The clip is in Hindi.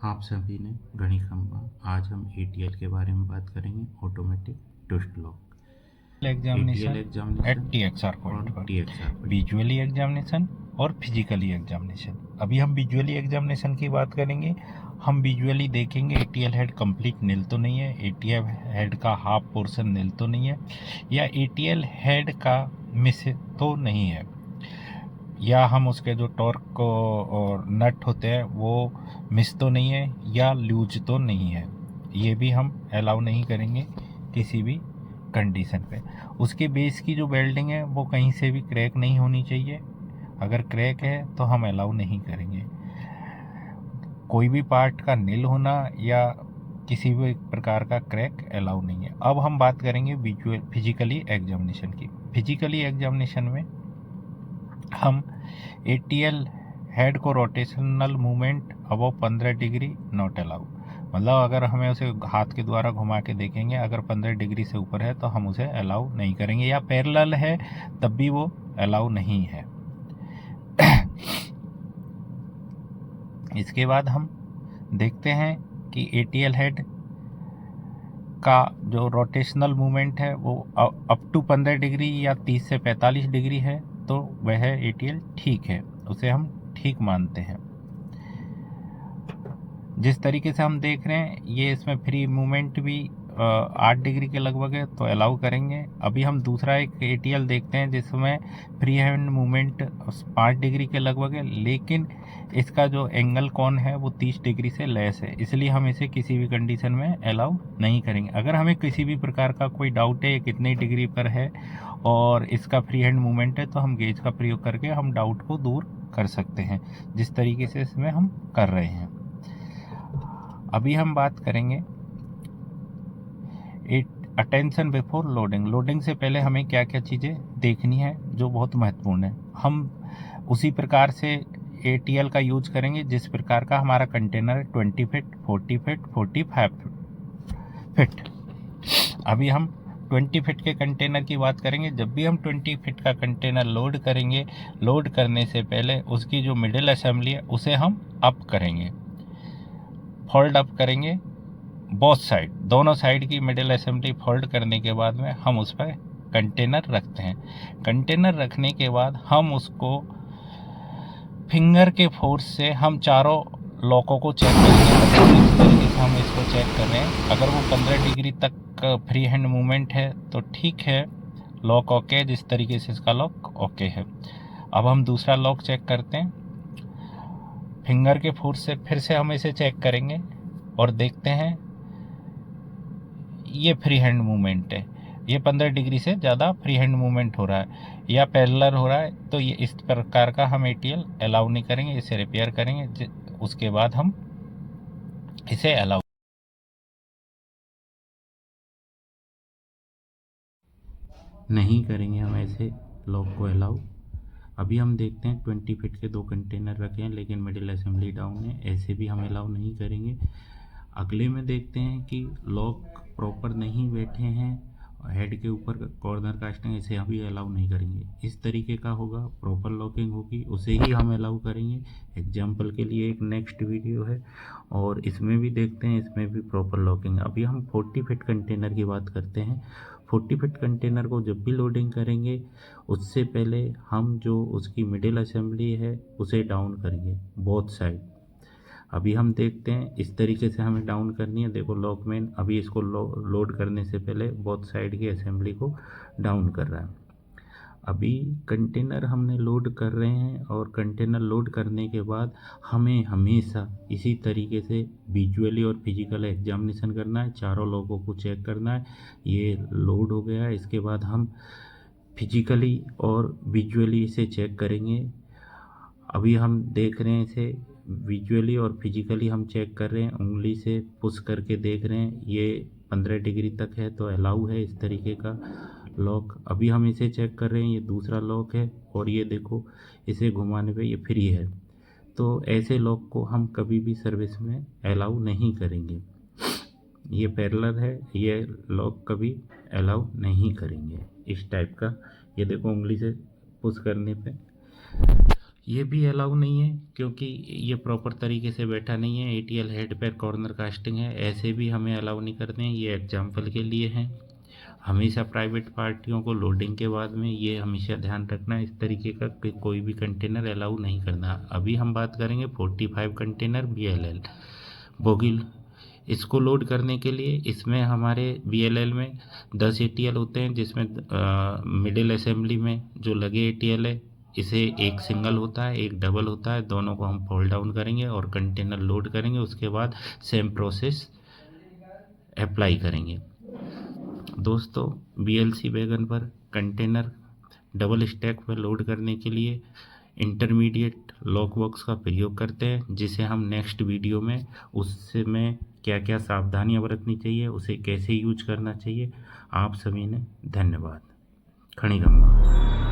आप सभी ने घड़ी खम्बा। आज हम ATL के बारे में बात करेंगे, automatic twist lock. Examination eight examination TXR और पॉइंट पर TXR पॉइंट। विजुअली एग्जामिनेशन और फिजिकली एग्जामिनेशन। अभी हम विजुअली एग्जामिनेशन की बात करेंगे। हम विजुअली देखेंगे ATL हेड कंप्लीट नील तो नहीं है, ATL हेड का हाफ पोर्शन नील तो नहीं है, या ATL हेड का मिस तो नहीं है, या हम उसके जो टॉर्क और नट होते हैं वो मिस तो नहीं है, या लूज तो नहीं है। ये भी हम अलाउ नहीं करेंगे किसी भी कंडीशन पे। उसके बेस की जो वेल्डिंग है वो कहीं से भी क्रैक नहीं होनी चाहिए। अगर क्रैक है तो हम अलाउ नहीं करेंगे। कोई भी पार्ट का नील होना या किसी भी प्रकार का क्रैक अलाउ नहीं है। अब हम बात करेंगे फिजिकली एग्जामिनेशन की। फिजिकली एग्जामिनेशन में हम ATL हेड को rotational movement above 15 degree not allow, मतलब अगर हमें उसे हाथ के द्वारा घुमा के देखेंगे, अगर 15 डिग्री से ऊपर है तो हम उसे अलाउ नहीं करेंगे, या पैरेलल है तब भी वो अलाउ नहीं है। इसके बाद हम देखते हैं कि ATL हेड का जो रोटेशनल मूवमेंट है वो अप टू 15 डिग्री या 30 से 45 डिग्री है, तो वह ATL ठीक है, उसे हम ठीक मानते हैं। जिस तरीके से हम देख रहे हैं ये इसमें फ्री मूवमेंट भी 8 डिग्री के लगभग है, तो अलाउ करेंगे। अभी हम दूसरा एक ATL देखते हैं जिसमें फ्री हैंड मूवमेंट 5 डिग्री के लगभग है, लेकिन इसका जो एंगल कौन है वो 30 डिग्री से लेस है, इसलिए हम इसे किसी भी कंडीशन में अलाउ नहीं करेंगे। अगर हमें किसी भी प्रकार का कोई डाउट है कितनी डिग्री पर है और इसका फ्री हैंड मूवमेंट है, तो हम गेज का प्रयोग करके हम डाउट को दूर कर सकते हैं, जिस तरीके से इसमें हम कर रहे हैं। अभी हम बात करेंगे अटेंशन बिफोर लोडिंग। लोडिंग से पहले हमें क्या क्या चीज़ें देखनी है जो बहुत महत्वपूर्ण है। हम उसी प्रकार से ATL का यूज करेंगे जिस प्रकार का हमारा कंटेनर है, 20 फीट, 40 फीट, 45 फीट। अभी हम 20 फीट के कंटेनर की बात करेंगे। जब भी हम 20 फीट का कंटेनर लोड करेंगे, लोड करने से पहले उसकी जो मिडिल असेंबली है उसे हम अप करेंगे, फोल्ड अप करेंगे। बोथ साइड, दोनों साइड की मिडिल असेंबली फोल्ड करने के बाद में हम उस पर कंटेनर रखते हैं। कंटेनर रखने के बाद हम उसको फिंगर के फोर्स से हम चारों लॉकों को चेक करेंगे। इस तरीके से हम इसको चेक कर रहे हैं। अगर वो 15 डिग्री तक फ्री हैंड मूवमेंट है तो ठीक है, लॉक ओके। जिस तरीके से इसका लॉक ओके है। अब हम दूसरा लॉक चेक करते हैं। फिंगर के फोर्स से फिर से हम इसे चेक करेंगे और देखते हैं ये फ्री हैंड मूवमेंट है, ये 15 डिग्री से ज़्यादा फ्री हैंड मूवमेंट हो रहा है या पैरेलल हो रहा है, तो ये इस प्रकार का हम ATL अलाउ नहीं करेंगे, इसे रिपेयर करेंगे। उसके बाद हम इसे अलाउ नहीं करेंगे हम ऐसे लॉक को अलाउ। अभी हम देखते हैं 20 फीट के 2 कंटेनर रखे हैं लेकिन मिडिल असेंबली डाउन है, ऐसे भी हम अलाउ नहीं करेंगे। अगले में देखते हैं कि लॉक प्रॉपर नहीं बैठे हैं, हेड के ऊपर कॉर्नर कास्टिंग, इसे अभी अलाउ नहीं करेंगे। इस तरीके का होगा, प्रॉपर लॉकिंग होगी, उसे ही हम अलाउ करेंगे। एग्जाम्पल के लिए एक नेक्स्ट वीडियो है और इसमें भी देखते हैं, इसमें भी प्रॉपर लॉकिंग। अभी हम 40 फीट कंटेनर की बात करते हैं। 40 फीट कंटेनर को जब भी लोडिंग करेंगे उससे पहले हम जो उसकी मिडिल असेंबली है उसे डाउन करेंगे, बोथ साइड। अभी हम देखते हैं इस तरीके से हमें डाउन करनी है। देखो लॉकमैन अभी इसको लोड करने से पहले बोथ साइड की असेंबली को डाउन कर रहा है। अभी कंटेनर हमने लोड कर रहे हैं और कंटेनर लोड करने के बाद हमें हमेशा इसी तरीके से विजुअली और फिजिकल एग्जामिनेशन करना है, चारों लोगों को चेक करना है। ये लोड हो गया है, इसके बाद हम फिजिकली और विजुअली इसे चेक करेंगे। अभी हम देख रहे हैं इसे विजुअली और फिजिकली हम चेक कर रहे हैं, उंगली से पुश करके देख रहे हैं। ये 15 डिग्री तक है तो अलाउ है इस तरीके का लॉक। अभी हम इसे चेक कर रहे हैं, ये दूसरा लॉक है और ये देखो इसे घुमाने पे ये फ्री है। तो ऐसे लॉक को हम कभी भी सर्विस में अलाउ नहीं करेंगे। ये पैरेलल है, ये लॉक कभी अलाउ नहीं करेंगे इस टाइप का। ये देखो उंगली से पुश करने पे ये भी अलाउ नहीं है क्योंकि ये प्रॉपर तरीके से बैठा नहीं है। ATL हेड पर कॉर्नर कास्टिंग है, ऐसे भी हमें अलाउ नहीं करते हैं। ये एग्जाम्पल के लिए हैं। हमेशा प्राइवेट पार्टियों को लोडिंग के बाद में ये हमेशा ध्यान रखना, इस तरीके का कि कोई भी कंटेनर अलाउ नहीं करना। अभी हम बात करेंगे 45 कंटेनर BLL बोगी। इसको लोड करने के लिए इसमें हमारे BLL में 10 ATL होते हैं, जिसमें मिडिल असेंबली में जो लगे ATL है, इसे एक सिंगल होता है, एक डबल होता है। दोनों को हम फोल्ड डाउन करेंगे और कंटेनर लोड करेंगे। उसके बाद सेम प्रोसेस अप्लाई करेंगे। दोस्तों, BLC वैगन पर कंटेनर डबल स्टैक पर लोड करने के लिए इंटरमीडिएट लॉक बॉक्स का प्रयोग करते हैं, जिसे हम नेक्स्ट वीडियो में उसमें क्या क्या सावधानियां बरतनी चाहिए, उसे कैसे यूज करना चाहिए। आप सभी ने धन्यवाद। खड़ी गंगा।